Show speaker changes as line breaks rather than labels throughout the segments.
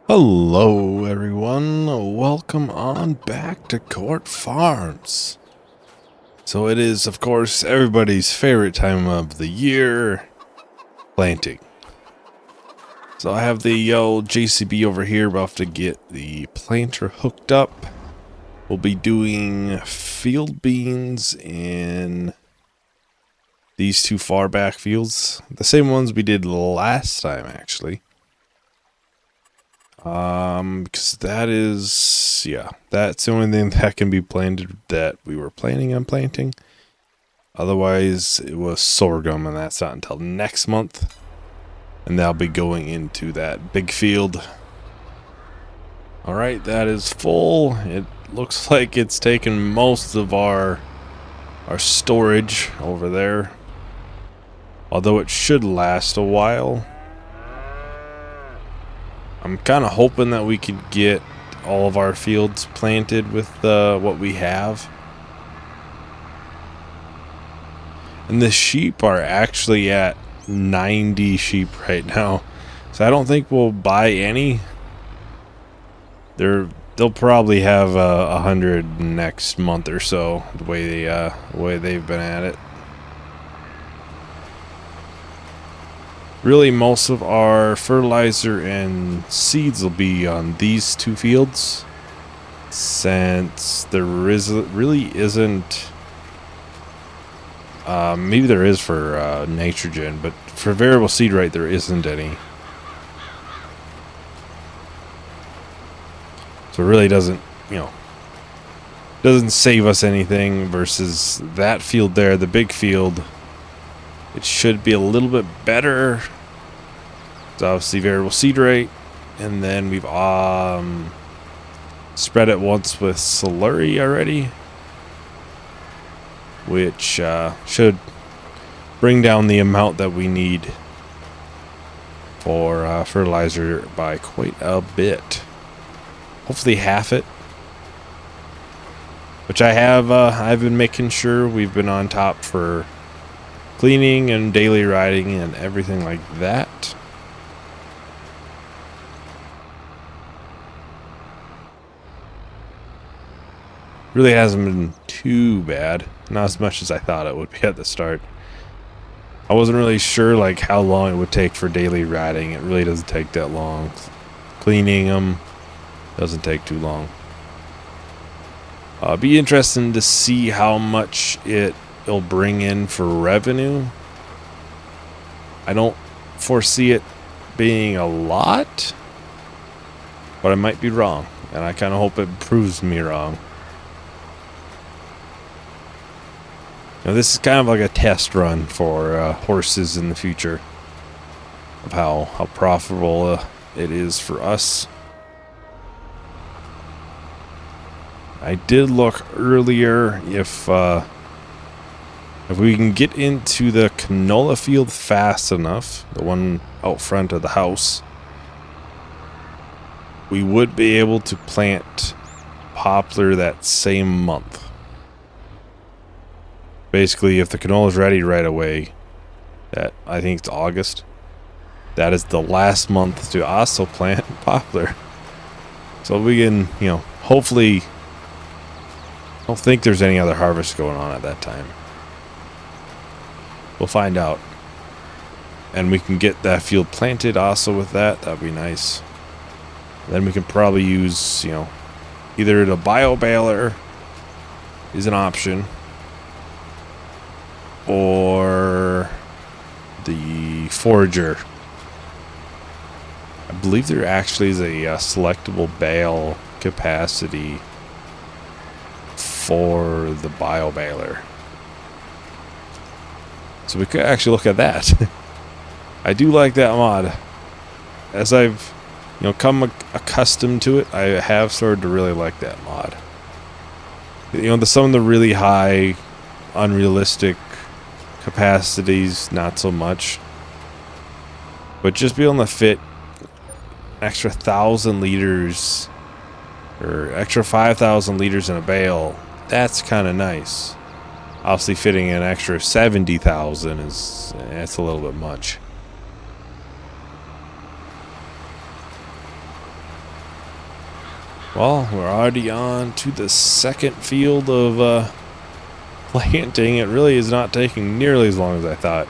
Hello everyone, welcome on back to Court Farms. So it is, of course, everybody's favorite time of the year, planting. So I have the old JCB over here about to get the planter hooked up. We'll be doing field beans in these two far back fields. The same ones we did last time, actually. Because that's the only thing that can be planted that we were planning on planting. Otherwise, it was sorghum, and that's not until next month. And that'll be going into that big field. Alright, that is full. It looks like it's taken most of our storage over there. Although it should last a while. I'm kind of hoping that we could get all of our fields planted with what we have. And the sheep are actually at 90 sheep right now. So I don't think we'll buy any. They'll probably have 100 next month or so, the way they've been at it. Really, most of our fertilizer and seeds will be on these two fields, since there really isn't. Maybe there is for nitrogen, but for variable seed rate there isn't any. So it really doesn't save us anything versus that field there, the big field. It should be a little bit better. It's obviously variable seed rate. And then we've spread it once with slurry already. Which should bring down the amount that we need for fertilizer by quite a bit. Hopefully half it. Which I've been making sure we've been on top for cleaning and daily riding and everything like that. Really hasn't been too bad. Not as much as I thought it would be at the start. I wasn't really sure like how long it would take for daily riding. It really doesn't take that long. Cleaning them doesn't take too long. Be interesting to see how much it'll bring in for revenue. I don't foresee it being a lot, but I might be wrong, and I kind of hope it proves me wrong. This is kind of like a test run for horses in the future of how profitable it is for us. I did look earlier if we can get into the canola field fast enough, the one out front of the house, we would be able to plant poplar that same month. Basically, if the canola is ready right away, that I think it's August, that is the last month to also plant poplar. So we can, hopefully, I don't think there's any other harvest going on at that time. We'll find out. And we can get that field planted also with that. That'd be nice. Then we can probably use, either the bio baler is an option, or the forager. I believe there actually is a selectable bale capacity for the bio baler. So we could actually look at that. I do like that mod. As I've come accustomed to it, I have started to really like that mod. Some of the really high, unrealistic capacities, not so much. But just being able to fit extra 1,000 liters or extra 5,000 liters in a bale, that's kind of nice. Obviously fitting an extra 70,000 that's a little bit much. Well, we're already on to the second field of planting. It really is not taking nearly as long as I thought.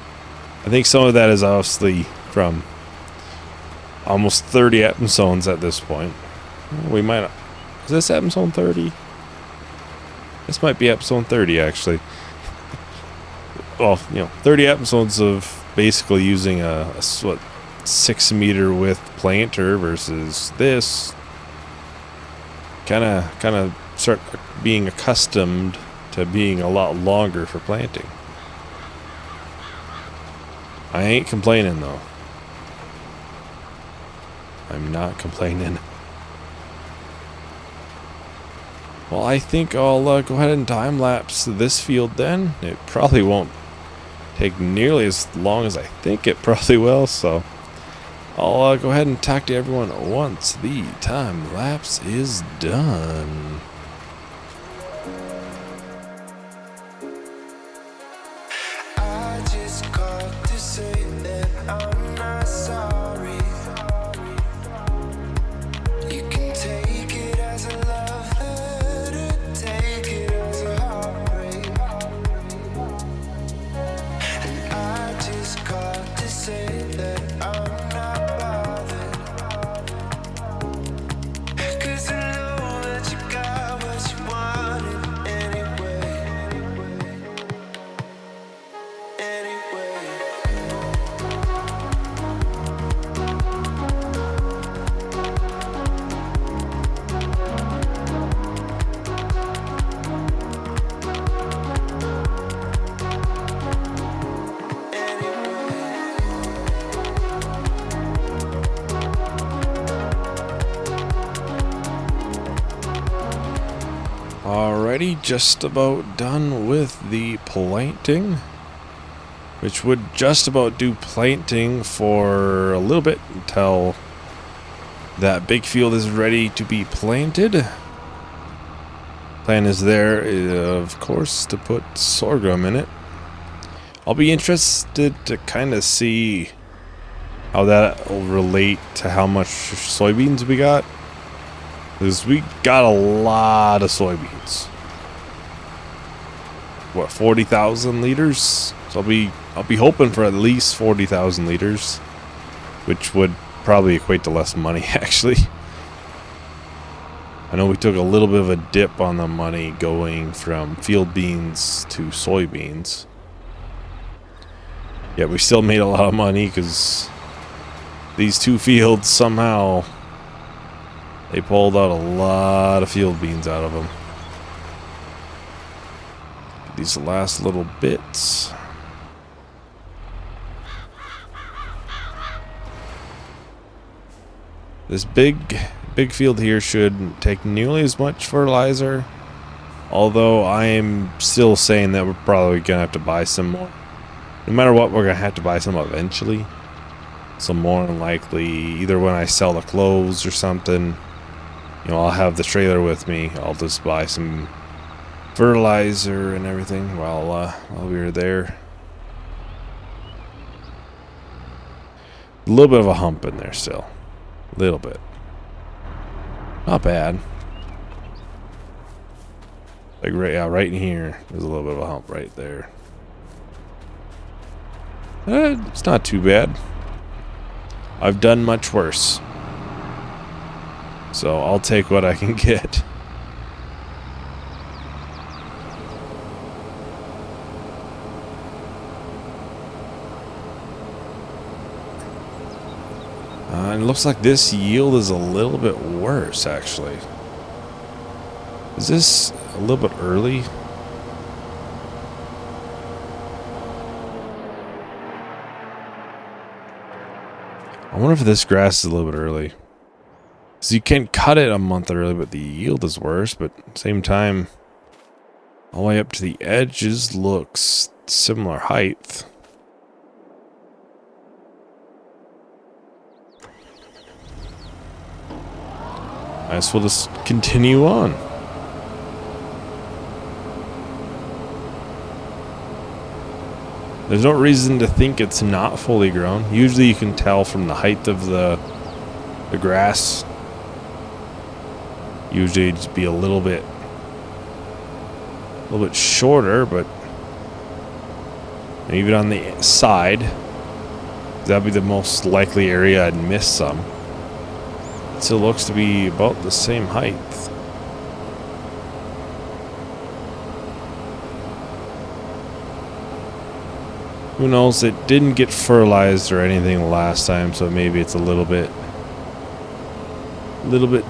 I think some of that is obviously from almost 30 Epsones at this point. We might... Is this Epsone 30? This might be Epsone 30, actually. Well, 30 Epsones of basically using a 6-meter width planter versus this. Kind of start being accustomed to being a lot longer for planting. I ain't complaining though. I'm not complaining. Well, I think I'll go ahead and time lapse this field then. It probably won't take nearly as long as I think it probably will, so I'll go ahead and talk to everyone once the time lapse is done.
I just called to say that I'm not sorry. You can take it as a love letter, take it as a heartbreak. And I just called to say that I'm not bothered. 'Cause I know that you got what you wanted anyway.
Alrighty, just about done with the planting, which would just about do planting for a little bit until that big field is ready to be planted. Plan is there, of course, to put sorghum in it. I'll be interested to kind of see how that will relate to how much soybeans we got. Because we got a lot of soybeans. What, 40,000 liters? So I'll be hoping for at least 40,000 liters, which would probably equate to less money actually. I know we took a little bit of a dip on the money going from field beans to soybeans. Yet we still made a lot of money because these two fields somehow they pulled out a lot of field beans out of them. These last little bits. This big field here shouldn't take nearly as much fertilizer. Although I am still saying that we're probably going to have to buy some more. No matter what, we're going to have to buy some eventually. So more than likely, either when I sell the clothes or something, I'll have the trailer with me. I'll just buy some fertilizer and everything while we were there. A little bit of a hump in there still. A little bit. Not bad. Like right in here. There's a little bit of a hump right there. It's not too bad. I've done much worse. So I'll take what I can get. And it looks like this yield is a little bit worse, actually. Is this a little bit early? I wonder if this grass is a little bit early. So you can cut it a month early, but the yield is worse. But at the same time, all the way up to the edges looks similar height. I guess we'll just continue on. There's no reason to think it's not fully grown. Usually you can tell from the height of the grass. usually it'd be a little bit shorter, but even on the side, that'd be the most likely area I'd miss some. It still looks to be about the same height. Who knows? It didn't get fertilized or anything last time, so maybe it's a little bit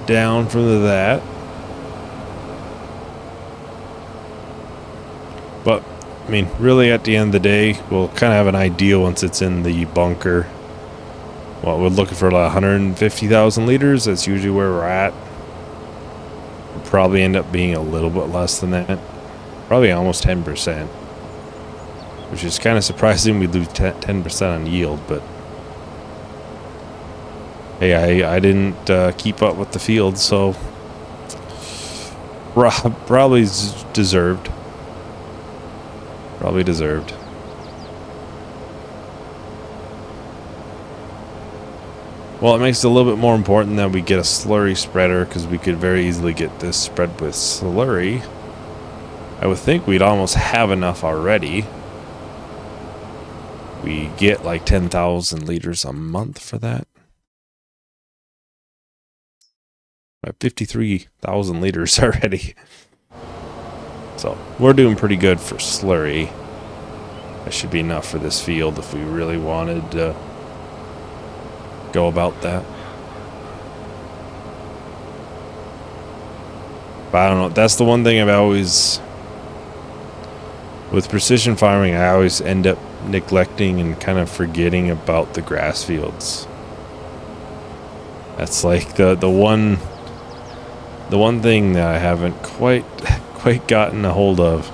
down from that. But I mean, really, at the end of the day, we'll kind of have an idea once it's in the bunker. Well, we're looking for like 150,000 liters. That's usually where we're at. We'll probably end up being a little bit less than that. Probably almost 10%. Which is kind of surprising we lose 10% on yield, but... Hey, I didn't keep up with the field, so... Probably deserved. Probably deserved. Well, it makes it a little bit more important that we get a slurry spreader, because we could very easily get this spread with slurry. I would think we'd almost have enough already. We get like 10,000 liters a month for that. 53,000 liters already. So we're doing pretty good for slurry. That should be enough for this field if we really wanted to go about that. But I don't know. That's the one thing I've always... With precision farming, I always end up neglecting and kind of forgetting about the grass fields. That's like the one thing that I haven't quite gotten a hold of.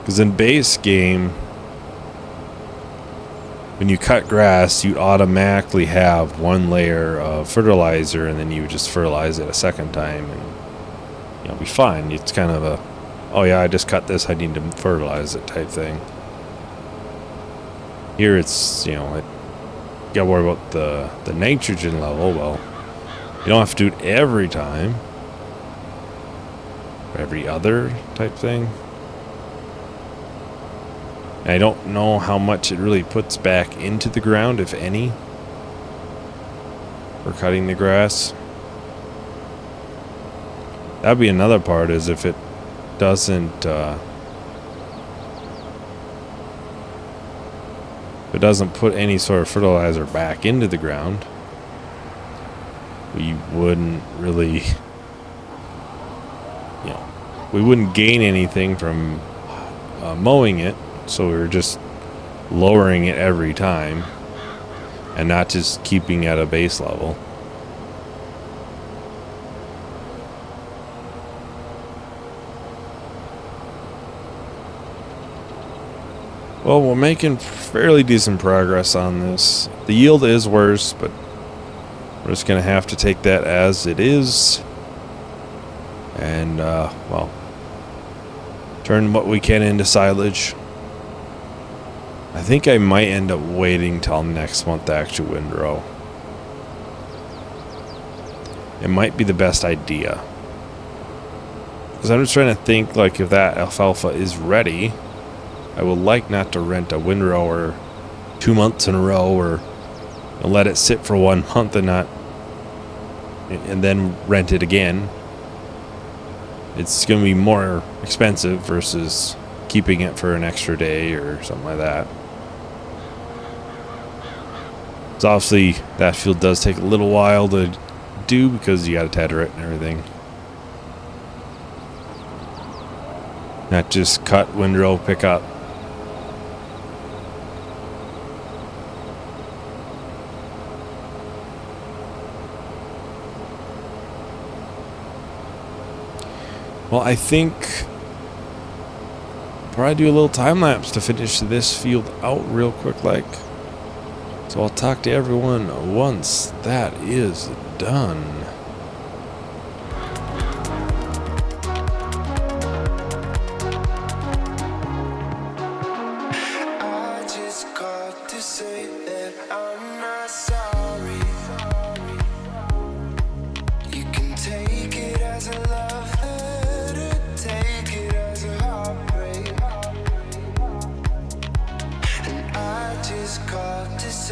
Because in base game, when you cut grass, you automatically have one layer of fertilizer, and then you just fertilize it a second time, and you'll be fine. It's kind of a, oh yeah, I just cut this, I need to fertilize it type thing. Here it's, you know, you gotta worry about the nitrogen level. Well, you don't have to do it every time. Or every other type thing. And I don't know how much it really puts back into the ground, if any, for cutting the grass. That'd be another part, is if it doesn't put any sort of fertilizer back into the ground, we wouldn't really, you know, we wouldn't gain anything from mowing it, so we're just lowering it every time and not just keeping at a base level. Well, we're making fairly decent progress on this. The yield is worse, but we're just going to have to take that as it is. And, well, turn what we can into silage. I think I might end up waiting till next month to actually windrow. It might be the best idea. Because I'm just trying to think, like, if that alfalfa is ready, I would like not to rent a windrower 2 months in a row, or let it sit for 1 month and then rent it again. It's going to be more expensive versus keeping it for an extra day or something like that. So obviously that field does take a little while to do, because you got to tether it and everything. Not just cut, windrow, pick up. Well, I think I'll probably do a little time lapse to finish this field out real quick, like. So I'll talk to everyone once that is done.
I just called to say that I'm not sorry.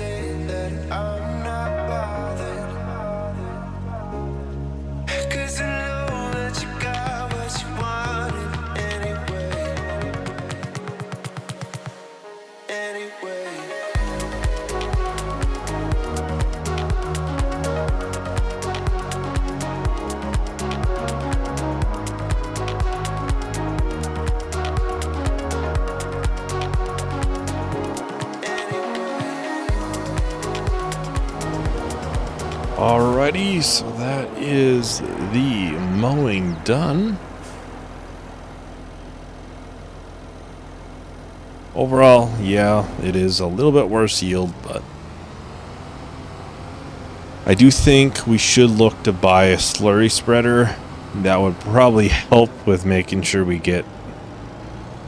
say that I'm not bothered. 'Cause I know that you got what you wanted anyway. Anyway.
Alrighty, so that is the mowing done. Overall, yeah, it is a little bit worse yield, but I do think we should look to buy a slurry spreader. That would probably help with making sure we get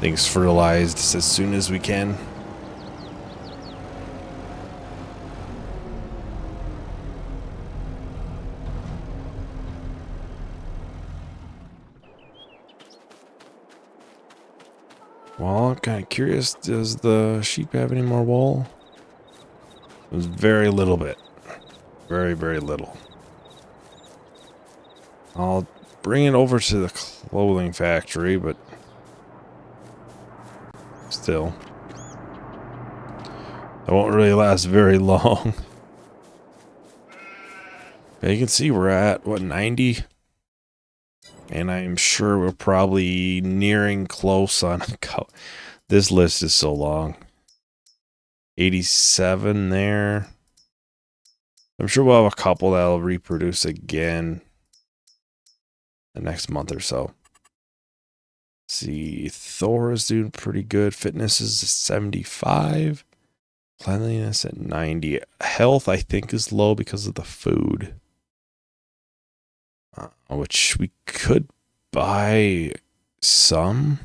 things fertilized as soon as we can. Well, I'm kind of curious, does the sheep have any more wool? It was very little bit. Very, very little. I'll bring it over to the clothing factory, but still. That won't really last very long. Yeah, you can see we're at, what, 90? And I'm sure we're probably nearing close on... This list is so long. 87 there. I'm sure we'll have a couple that'll reproduce again the next month or so. Let's see, Thor is doing pretty good. Fitness is 75. Cleanliness at 90. Health, I think, is low because of the food. Which we could buy some.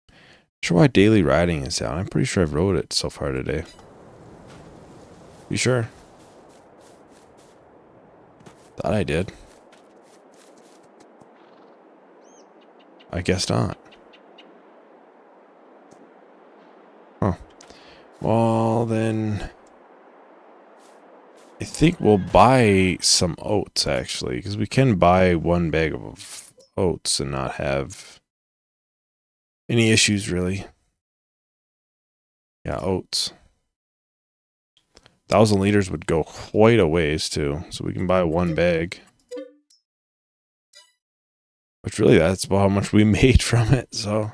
Not sure why daily riding is down. I'm pretty sure I've rode it so far today. You sure? Thought I did. I guess not. Huh. Well, then... I think we'll buy some oats, actually, because we can buy one bag of oats and not have any issues, really. Yeah, oats. 1,000 liters would go quite a ways, too, so we can buy one bag. Which, really, that's about how much we made from it, so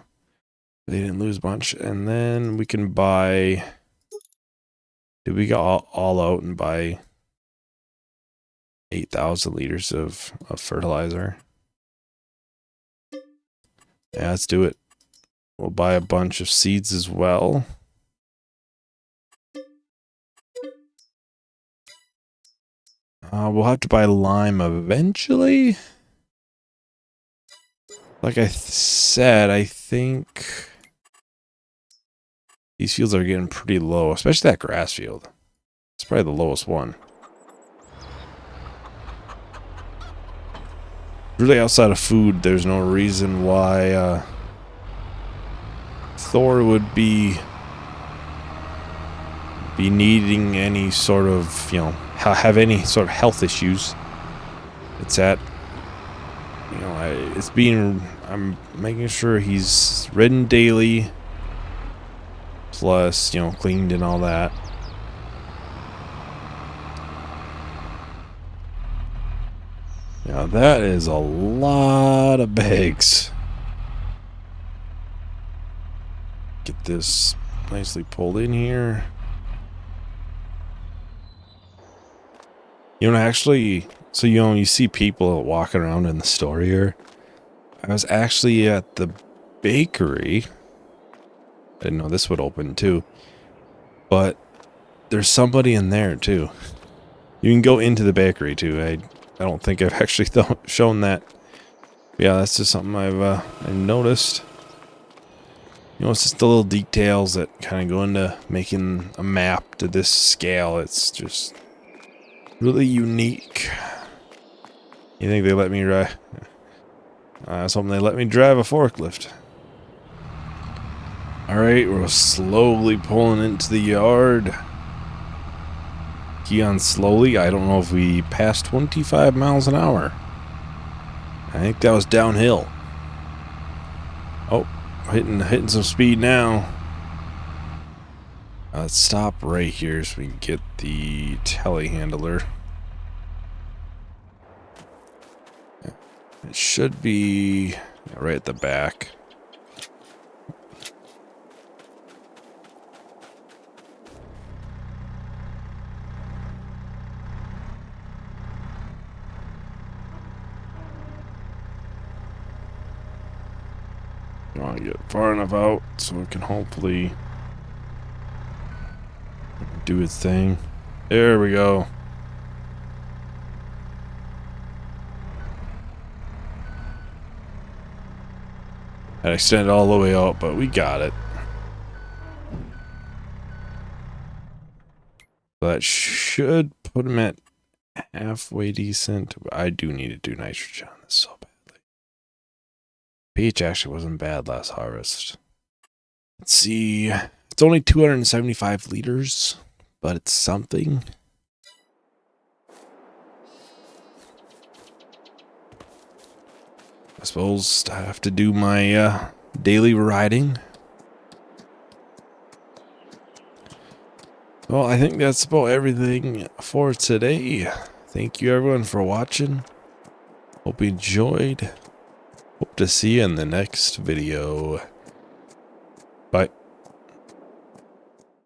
they didn't lose much. And then we can buy... Did we go all out and buy... 8,000 liters of fertilizer. Yeah, let's do it. We'll buy a bunch of seeds as well. We'll have to buy lime eventually. Like I said, I think these fields are getting pretty low, especially that grass field. It's probably the lowest one. Really, outside of food, there's no reason why Thor would be needing any sort of, you know, have any sort of health issues. It's at, you know, it's being, I'm making sure he's ridden daily, plus, you know, cleaned and all that. Now that is a lot of bags. Get this nicely pulled in here. You know, actually, so you know, you see people walking around in the store here. I was actually at the bakery. I didn't know this would open too. But there's somebody in there too. You can go into the bakery too. I don't think I've actually shown that. Yeah, that's just something I've noticed. You know, it's just the little details that kind of go into making a map to this scale. It's just really unique. You think they let me drive? I was hoping they let me drive a forklift. Alright, we're slowly pulling into the yard. Cyion slowly. I don't know if we passed 25 miles an hour. I think that was downhill. Oh, hitting some speed now. Let's stop right here so we can get the telehandler. It should be right at the back. I want to get far enough out so it can hopefully do its thing. There we go. I extended all the way out, but we got it. So that should put him at halfway decent. I do need to do nitrogen on this so badly. pH actually wasn't bad last harvest. Let's see. It's only 275 liters, but it's something. I suppose I have to do my daily riding. Well, I think that's about everything for today. Thank you everyone for watching. Hope you enjoyed. Hope to see you in the next video. Bye.